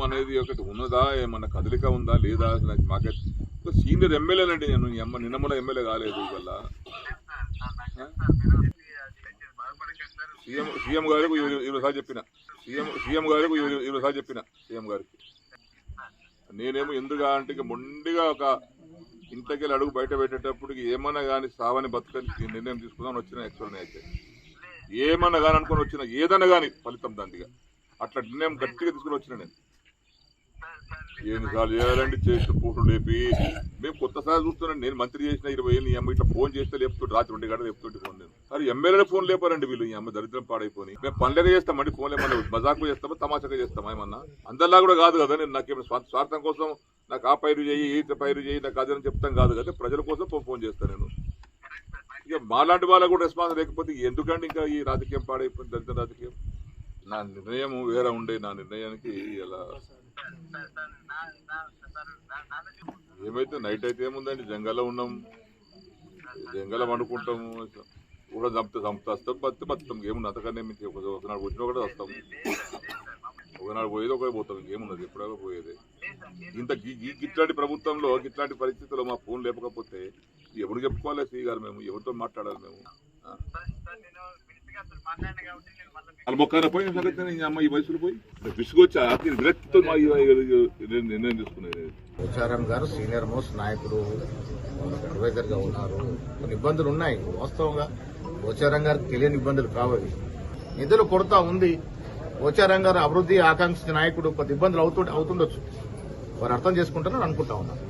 అనేది ఒకటి ఉన్నదా, ఏమన్నా కదలిక ఉందా లేదా? నాకు మాకైతే సీనియర్ ఎమ్మెల్యేనండి నేను. నిన్నమల ఎమ్మెల్యే కాలేదు వల్ల. సీఎం గారికి 20 సార్లు చెప్పిన. సీఎం గారికి 20 సార్లు చెప్పిన. సీఎం గారికి నేనేమో ఎందుగా అంటే ఇక మొండిగా ఒక ఇంతకెళ్ళి అడుగు బయట పెట్టేటప్పుడు ఏమన్నా కానీ సావని బతుకని నిర్ణయం తీసుకుందామని వచ్చిన యాక్చువల్ని అయితే ఏమన్నా కానీ అనుకుని వచ్చిన ఏదన్నా కానీ ఫలితం దాంటిగా అట్లా నిర్ణయం గట్టిగా తీసుకుని వచ్చిన నేను. ఎన్నిసార్లు చేయాలండి చేస్తూ పూటలు లేపి మేము కొత్తసారి చూస్తున్నాను. నేను మంత్రి చేసిన 20 ఏళ్ళు ఈ అమ్మ ఇట్లా ఫోన్ చేస్తే లేపుతుంటే రాత్రి 2 గంటలు లేపుతుంటే ఫోన్ నేను సరే ఎమ్మెల్యేల ఫోన్ లేపారండి వీళ్ళు. ఈ అమ్మ దరిద్రం పాడైపోయి మేము పనులగా చేస్తామండి. ఫోన్ ఏమన్నా మజాకు చేస్తామా తమాషాగా చేస్తామా ఏమన్నా? అందరిలా కూడా కాదు కదా. నేను నాకేమైనా స్వార్థం కోసం నాకు ఆ పైరు చేయి ఈ పైరు చేయి నాకు అదని చెప్తాం కాదు కదా. ప్రజల కోసం ఫోన్ చేస్తాను నేను. ఇక మాలాంటి వాళ్ళకు కూడా రెస్పాన్స్ లేకపోతే ఎందుకంటే ఇంకా ఈ రాజకీయం పాడైపోయింది దరిద్ర రాజకీయం. నా నిర్ణయం వేరే ఉండే. నా నిర్ణయానికి ఇలా ఏమైతే నైట్ అయితే ఏముందండి జంగల్లో ఉన్నాం. జంగల్లో వండుకుంటాము కూడా వస్తాం బతాం ఏముంది అంతకన్నా మించి ఒకనాడు వచ్చినా కూడా వస్తాం. ఒకనాడు పోయేది ఒకటి పోతాం. ఇంకేమున్నది ఎప్పుడో పోయేది. ఇంత ఇట్లాంటి ప్రభుత్వంలో ఇట్లాంటి పరిస్థితుల్లో మా ఫోన్ లేకపోతే ఎవరు చెప్పుకోవాలి శ్రీ గారు? మేము ఎవరితో మాట్లాడాలి? మేము మొక్కన పోయి అమ్మ ఈ వయసులో పోయి విసుగొచ్చా విరక్తితో నిర్ణయం తీసుకునేది. పోచారం గారు సీనియర్ మోస్ట్ నాయకుడు, అడ్వైజర్ గా ఉన్నారు. కొన్ని ఇబ్బందులు ఉన్నాయి వాస్తవంగా. పోచారం గారికి తెలియని ఇబ్బందులు కావాలి. నిధులు కొరత ఉంది. పోచారం గారు అభివృద్ధి ఆకాంక్షించిన నాయకుడు. కొద్ది ఇబ్బందులు అవుతుండొచ్చు. వారు అర్థం చేసుకుంటారని అనుకుంటా ఉన్నారు.